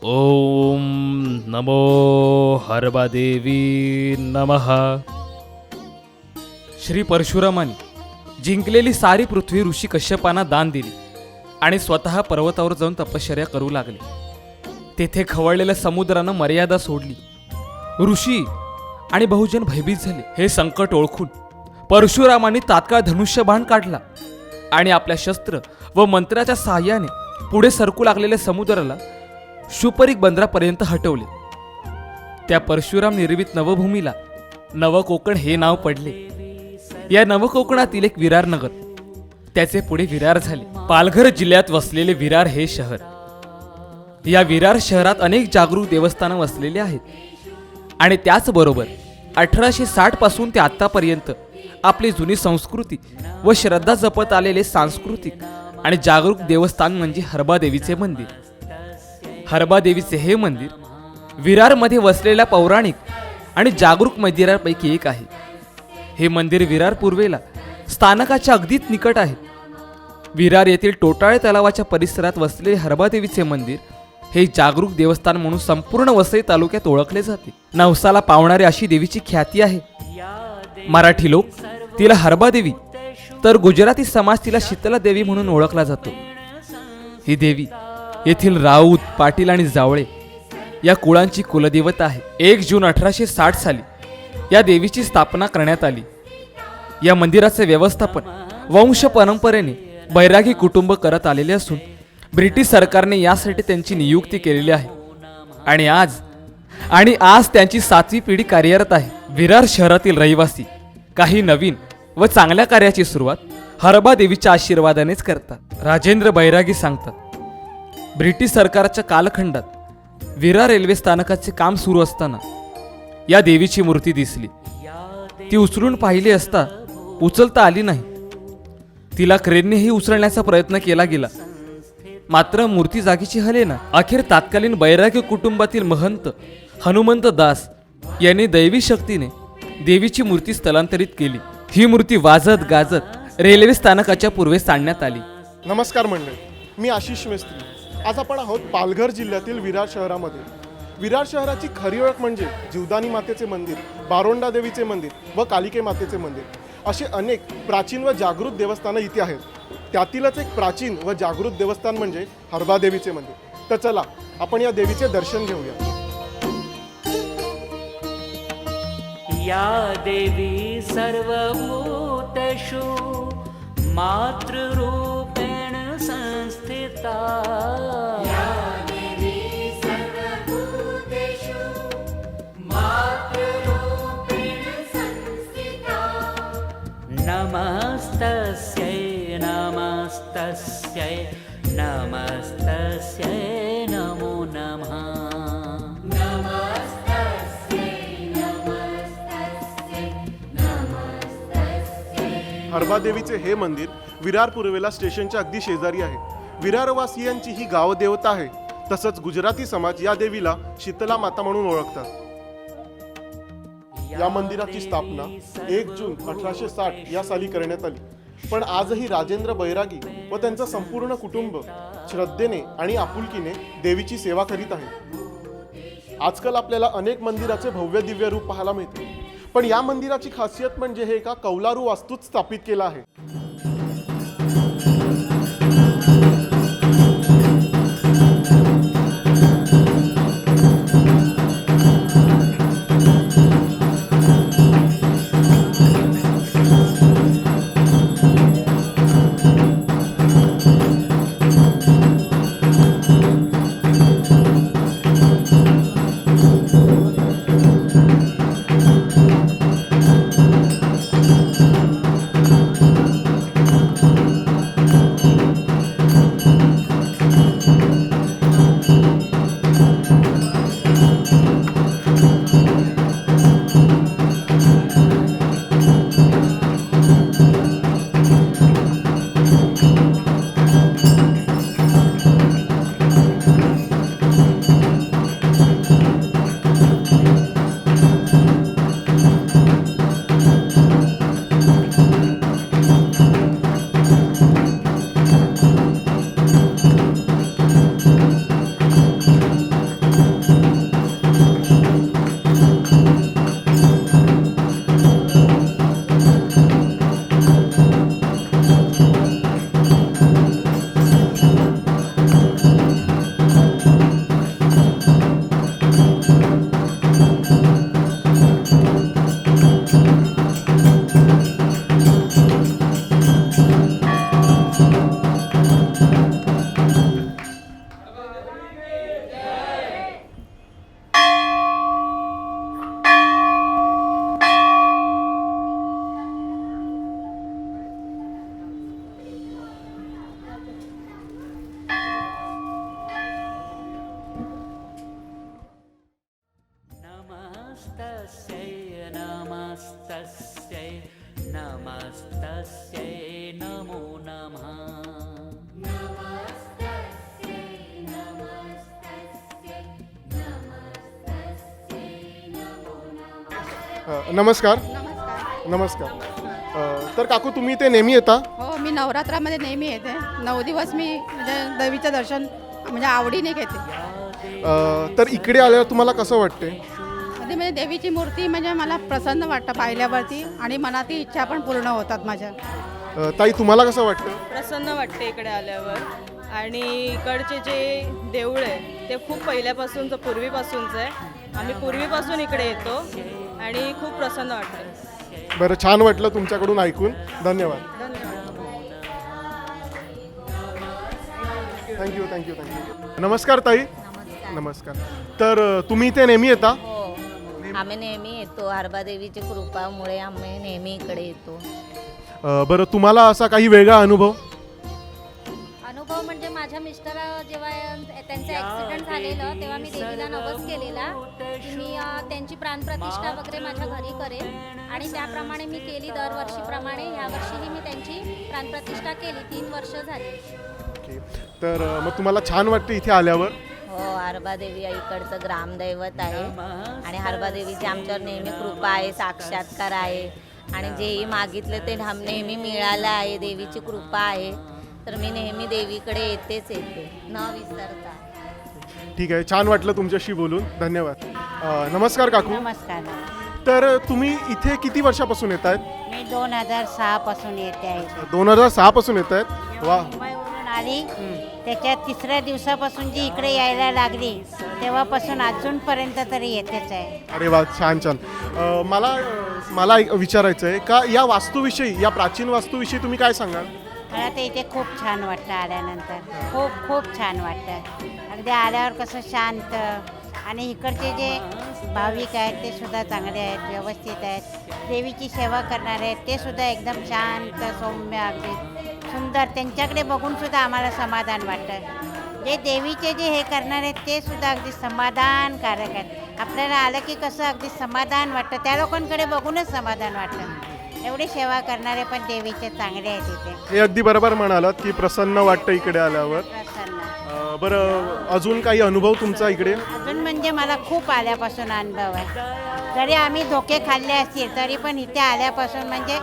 ओम नमो हरबादेवी नमः. श्री परशुरामाने जिंकलेली सारी पृथ्वी ऋषी कश्यपांना दान दिली आणि स्वतः पर्वतावर जाऊन तपश्चर्या करू लागले. तेथे खवळलेल्या समुद्रानं मर्यादा सोडली. ऋषी आणि बहुजन भयभीत झाले. हे संकट ओळखून परशुरामांनी तात्काळ धनुष्यबाण काढला आणि आपल्या शस्त्र व मंत्राच्या साहाय्याने पुढे सरकू लागलेल्या समुद्राला शुपरिक बंदरापर्यंत हटवले. त्या परशुराम निर्मित नवभूमीला नवकोकण हे नाव पडले. या नवकोकणातील एक विरार नगर, त्याचे पुढे विरार झाले. पालघर जिल्ह्यात वसलेले विरार हे शहर. या विरार शहरात अनेक जागरूक देवस्थानं वसलेली आहेत आणि त्याचबरोबर 1860 पासून ते आतापर्यंत आपली जुनी संस्कृती व श्रद्धा जपत आलेले सांस्कृतिक आणि जागरूक देवस्थान म्हणजे हरबादेवीचे मंदिर. हरबादेवीचे हे मंदिर विरारमध्ये वसलेल्या पौराणिक आणि जागरूक मंदिरांपैकी एक आहे. हे मंदिर विरार पूर्वेला स्थानकाच्या अगदीच निकट आहे. विरार येथील टोटाळे तलावाच्या परिसरात वसलेले हरबादेवीचे मंदिर हे जागरूक देवस्थान म्हणून संपूर्ण वसई तालुक्यात ओळखले जाते. नवसाला पावणारी अशी देवीची ख्याती आहे. मराठी लोक तिला हरबादेवी तर गुजराती समाज तिला शीतला देवी म्हणून ओळखला जातो. ही देवी येथील राऊत, पाटील आणि जावळे या कुळांची कुलदेवता आहे. 1 जून 1860 साली या देवीची स्थापना करण्यात आली. या मंदिराचे व्यवस्थापन वंश परंपरेने बैरागी कुटुंब करत आलेले असून ब्रिटिश सरकारने यासाठी त्यांची नियुक्ती केलेली आहे आणि आज त्यांची 7वी पिढी कार्यरत आहे. विरार शहरातील रहिवासी काही नवीन व चांगल्या कार्याची सुरुवात हरबादेवीच्या आशीर्वादानेच करतात. राजेंद्र बैरागी सांगतात, ब्रिटिश सरकारच्या कालखंडात विरार रेल्वे स्थानकाचे काम सुरू असताना या देवीची मूर्ती दिसली. ती उचलून पाहिली असता उचलता आली नाही. तिला क्रेननेही उचलण्याचा प्रयत्न केला गेला, मात्र मूर्ती जागीची हलेना. अखेर तात्कालीन बैरागी कुटुंबातील महंत हनुमंत दास यांनी दैवी शक्तीने देवीची मूर्ती स्थलांतरित केली. ही मूर्ती वाजत गाजत रेल्वे स्थानकाच्या पूर्वेस आणण्यात आली. नमस्कार मंडळी, मी आशिष मिस्त्री. आज आपण आहोत पालघर जिल्ह्यातील विरार शहरामध्ये. विरार शहराची खरी ओळख म्हणजे जीवदानी मातेचे मंदिर, बारोंडा देवीचे मंदिर व कालिके मातेचे मंदिर असे अनेक प्राचीन व जागृत देवस्थानं इथे आहेत. त्यातीलच एक प्राचीन व जागृत देवस्थान म्हणजे हरबादेवीचे मंदिर. तर चला आपण या देवीचे दर्शन घेऊया. या देवी सर्वभूतेषु मातृरूपेण संस्थिता. या देवी सर्वभूतेषु मातृरूपेण संस्थिता. नमस्तस्यै नमस्तस्यै नमस्तस्यै नमो नमः. हरबादेवीचे हे मंदिर विरार पूर्वेला स्टेशनच्या अगदी शेजारी आहे. विरारवासियांची ही गावदेवता आहे. तसंच गुजराती समाज या देवीला शीतला माता म्हणून ओळखतात. या मंदिराची स्थापना 1 जून 1860 या साली करण्यात आली. पण आजही राजेंद्र बैरागी व त्यांचं संपूर्ण कुटुंब श्रद्धेने आणि आपुलकीने देवीची सेवा करीत आहे. आजकाल आपल्याला अनेक मंदिराचे भव्य दिव्य रूप पाहायला मिळते, पण या मंदिराची खासियत म्हणजे हे एका कौलारू वास्तूत स्थापित केलं आहे. नमस्तस्यै नमस्तस्यै नमो नमः नमस्कार. नमस्कार. नमस्कार. तर काकू तुम्ही इथे नेहमी येता? हो, मी नवरात्रामध्ये नेहमी येते. 9 दिवस मी म्हणजे देवीचं दर्शन म्हणजे आवडीने घेते. तर इकडे आल्यावर तुम्हाला कसं वाटते? कधी म्हणजे देवीची मूर्ती म्हणजे मला प्रसन्न वाटतं पाहिल्यावरती आणि मनातील इच्छा पण पूर्ण होतात माझ्या. ताई तुम्हाला कसं वाटतं? प्रसन्न वाटते इकडे आल्यावर आणि इकडचे जे देऊळ आहे ते खूप पहिल्यापासूनचं पूर्वीपासूनचं आहे. आम्ही पूर्वीपासून इकडे येतो आणि खूप प्रसन्न वाटतं. बरं, छान वाटलं तुमच्याकडून ऐकून. धन्यवाद. Thank you thank you thank you. नमस्कार ताई. नमस्कार. तर तुम्ही इथे नेहमी येता? हो, आम्ही नेहमी येतो. हरबादेवीची कृपामुळे आम्ही नेहमी इकडे येतो. बरं, तुम्हाला असा काही वेगळा अनुभव? अनुभव म्हणजे माझ्या मिस्टर जेव्हा त्यांचं ॲक्सिडेंट झालेलं तेव्हा मी देवीला नवस केलेला की मी त्यांची प्राणप्रतिष्ठा वगैरे माझ्या घरी करेन आणि त्याप्रमाणे मी केली दरवर्षीप्रमाणे. ह्या वर्षीही मी त्यांची प्राणप्रतिष्ठा केली. 3 वर्ष झाली. ओके. तर मग तुम्हाला छान वाटते इथे आल्यावर? हो, हरबादेवी इकडचं ग्रामदैवत आहे आणि हरबादेवीची आमच्यावर नेहमी कृपा आहे, साक्षात्कार आहे आणि जेही मागितलं ते नेहमी मिळालं आहे. देवीची कृपा आहे. तर मी नेहमी देवीकडे येतेच येते न विसरता. ठीक आहे, छान वाटलं तुमच्याशी बोलून. धन्यवाद. नमस्कार काकू. नमस्कार. तर तुम्ही इथे किती वर्षापासून येत आहेत? मी 2006 पासून येते आहे. 2006 पासून येत आहेत? वा. मुंबईवरून आली त्याच्या 3ऱ्या दिवसापासून जी इकडे यायला लागली तेव्हापासून अजूनपर्यंत तरी येतेच आहे. अरे वा, छान छान. मला विचारायचं आहे का या वास्तूविषयी, या प्राचीन वास्तूविषयी तुम्ही काय सांगाल? मला तर इथे खूप छान वाटतं आल्यानंतर. खूप खूप छान वाटतं. अगदी आल्यावर कसं शांत आणि इकडचे जे भाविक आहेत ते सुद्धा चांगले आहेत, व्यवस्थित आहेत. देवीची सेवा करणारे आहेत ते सुद्धा एकदम शांत, सौम्य, अगदी सुंदर. त्यांच्याकडे बघून सुद्धा आम्हाला समाधान वाटतं. जे देवीचे जे हे करणारे आहेत ते सुद्धा अगदी समाधानकारक आहेत. आपल्याला आलं की कसं अगदी समाधान वाटतं. त्या लोकांकडे बघूनच समाधान वाटतं. एवढी सेवा करणारे पण देवीचे चांगले आहेत इथे. हे अगदी बरोबर म्हणालात की प्रसन्न वाटतं इकडे आल्यावर. प्रसन्न. बरं, अजून काही अनुभव तुमचा इकडे? अजून म्हणजे मला खूप आल्यापासून अनुभव आहे. जरी आम्ही धोके खाल्ले असतील तरी पण इथे आल्यापासून म्हणजे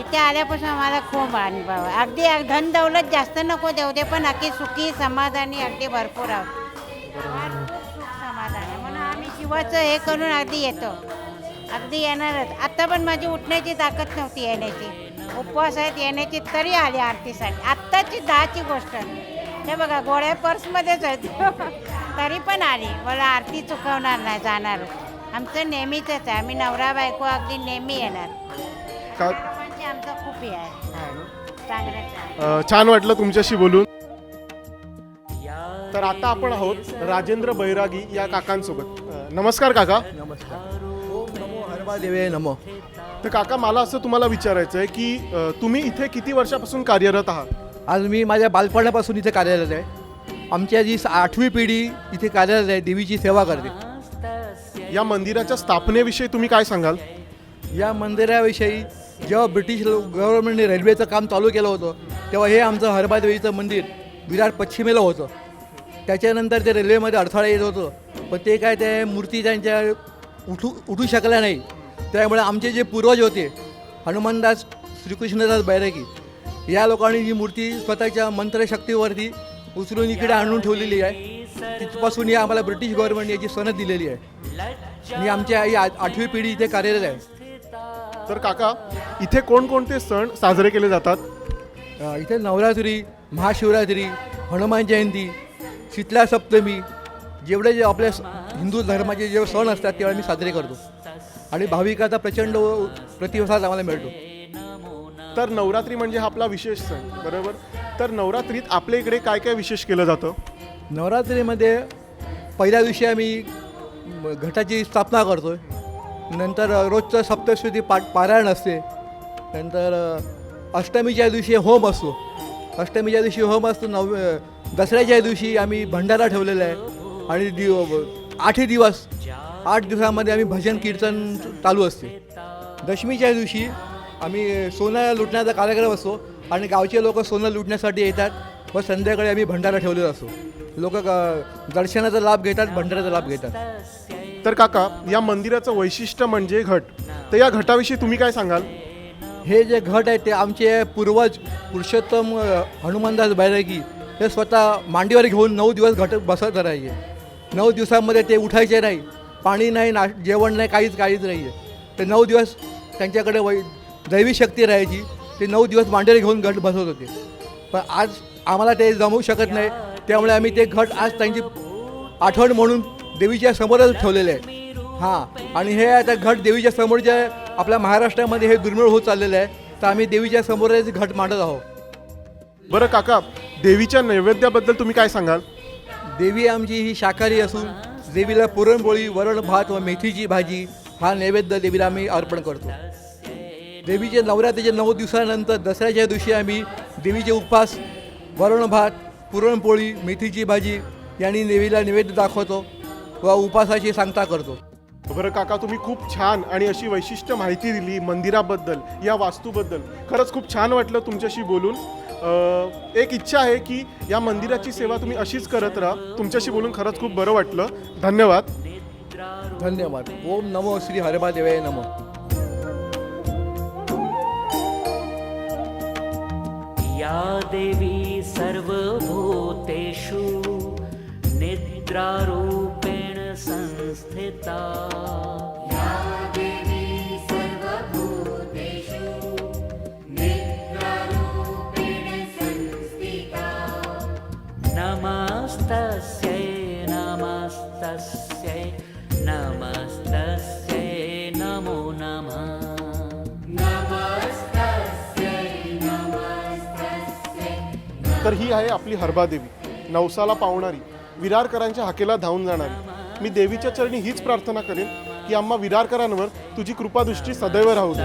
इथे आल्यापासून मला खूप अनुभव आहे. अगदी धन दौलत जास्त नको देऊ दे पण अगदी सुखी समाधानी अगदी भरपूर आहोत. सुख समाधान आहे म्हणून आम्ही जीवाचं हे करून अगदी येतो. अगदी येणारच. आत्ता पण माझी उठण्याची ताकद नव्हती येण्याची. उपवास आहेत येण्याची तरी आली आरतीसाठी. आत्ताची 10ची गोष्ट. हे बघा गोळ्या पर्समध्येच आहेत तरी पण आली. मला आरती चुकवणार नाही, जाणार. आमचं नेहमीच आहे. आम्ही नवरा बायको अगदी नेहमी येणार. म्हणजे आमचं खूप हे आहे. चांगलं. छान वाटलं तुमच्याशी बोलून. तर आता आपण आहोत राजेंद्र बैरागी या काकांसोबत. नमस्कार काका. देवे नमो. तर काका, मला असं तुम्हाला विचारायचं आहे की तुम्ही इथे किती वर्षापासून कार्यरत आहात? आज मी माझ्या बालपणापासून इथे कार्यरत आहे. आमच्या जी 8वी पिढी इथे कार्यरत आहे, देवीची सेवा करते. या मंदिराच्या स्थापनेविषयी तुम्ही काय सांगाल? या मंदिराविषयी जेव्हा ब्रिटिश गव्हर्नमेंटने रेल्वेचं काम चालू केलं होतं तेव्हा हे आमचं हरबादेवीचं मंदिर विरार पश्चिमेला होतं. त्याच्यानंतर ते रेल्वेमध्ये अडथळा येत होतं पण ते काय ते मूर्ती त्यांच्या उठू शकल्या नाही. त्यामुळे आमचे जे पूर्वज होते हनुमानदास श्रीकृष्णदास बैरागी या लोकांनी ही मूर्ती स्वतःच्या मंत्रशक्तीवरती उचलून इकडे आणून ठेवलेली आहे. तिथपासून ही आम्हाला ब्रिटिश गव्हर्नमेंट याची सनद दिलेली आहे आणि आमच्या ही 8वी पिढी इथे कार्यरत आहे. तर काका, इथे कोणकोणते सण साजरे केले जातात? इथे नवरात्री, महाशिवरात्री, हनुमान जयंती, शीतला सप्तमी जेवढे जे आपल्या हिंदू धर्माचे जे सण असतात तेव्हा आम्ही साजरे करतो आणि भाविकाचा प्रचंड प्रतिसाद आम्हाला मिळतो. तर नवरात्री म्हणजे हा आपला विशेष सण, बरोबर? तर नवरात्रीत आपल्या इकडे काय काय विशेष केलं जातं? नवरात्रीमध्ये पहिल्या दिवशी आम्ही घटाची स्थापना करतो आहे. नंतर रोजचं सप्तशती पारायण असते. नंतर अष्टमीच्या दिवशी होम असतो. अष्टमीच्या दिवशी होम असतो. दसऱ्याच्या दिवशी आम्ही भंडारा ठेवलेला आहे आणि 8 दिवस 8 दिवसामध्ये आम्ही भजन कीर्तन चालू असते. दशमीच्या दिवशी आम्ही सोनं लुटण्याचा कार्यक्रम असतो आणि गावचे लोक सोनं लुटण्यासाठी येतात व संध्याकाळी आम्ही भंडारा ठेवलेला असतो. लोक दर्शनाचा लाभ घेतात, भंडाराचा लाभ घेतात. तर काका, या मंदिराचं वैशिष्ट्य म्हणजे घट. तर या घटाविषयी तुम्ही काय सांगाल? हे जे घट आहे ते आमचे पूर्वज पुरुषोत्तम हनुमानदास बैरागी हे स्वतः मांडीवर घेऊन 9 दिवस घट बसत राहायचे. 9 दिवसामध्ये ते उठायचे नाही, पाणी नाही, जेवण नाही, काहीच नाही आहे. ते 9 दिवस त्यांच्याकडे दैवी शक्ती राहायची. ते 9 दिवस मांडीवर घेऊन घट बसत होते. पण आज आम्हाला ते जमवू शकत नाही, त्यामुळे आम्ही ते घट आज त्यांची आठवण म्हणून देवीच्या समोरच ठेवलेले आहे. हां, आणि हे आता घट देवीच्या समोर जे आपल्या महाराष्ट्रामध्ये हे दुर्मिळ होत चाललेलं आहे, तर आम्ही देवीच्या समोरच घट मांडत आहोत. बरं काका, देवीच्या नैवेद्याबद्दल तुम्ही काय सांगाल? देवी आमची ही शाकाहारी असून देवीला पुरणपोळी, वरण भात व मेथीची भाजी हा नैवेद्य देवीला आम्ही अर्पण करतो. देवीचे नवरात्रीचे 9 दिवसानंतर दसऱ्याच्या दिवशी आम्ही देवीचे उपवास, वरण भात, पुरणपोळी, मेथीची भाजी यांनी देवीला नैवेद्य दाखवतो व उपवासाची सांगता करतो. बरं काका, तुम्ही खूप छान आणि अशी वैशिष्ट्य माहिती दिली मंदिराबद्दल, या वास्तूबद्दल. खरंच खूप छान वाटलं तुमच्याशी बोलून. एक इच्छा आहे की या मंदिराची सेवा तुम्ही अशीच करत राहा. तुमच्याशी बोलून खरंच खूप बरं वाटलं. धन्यवाद. धन्यवाद. ओम नमो श्री हरबादेवाय नमो. या देवी सर्वभूतेषु निद्रारूपेण संस्थिता. नमस्तस्यै नमस्तस्यै नमस्तस्यै नमो नमः. तर ही आहे आपली हरबादेवी, नवसाला पावणारी, विरारकरांच्या हाकेला धावून जाणारी. मी देवीच्या चरणी हीच प्रार्थना करेन की आम्हा विरारकरांवर तुझी कृपादृष्टी सदैव राहू दे.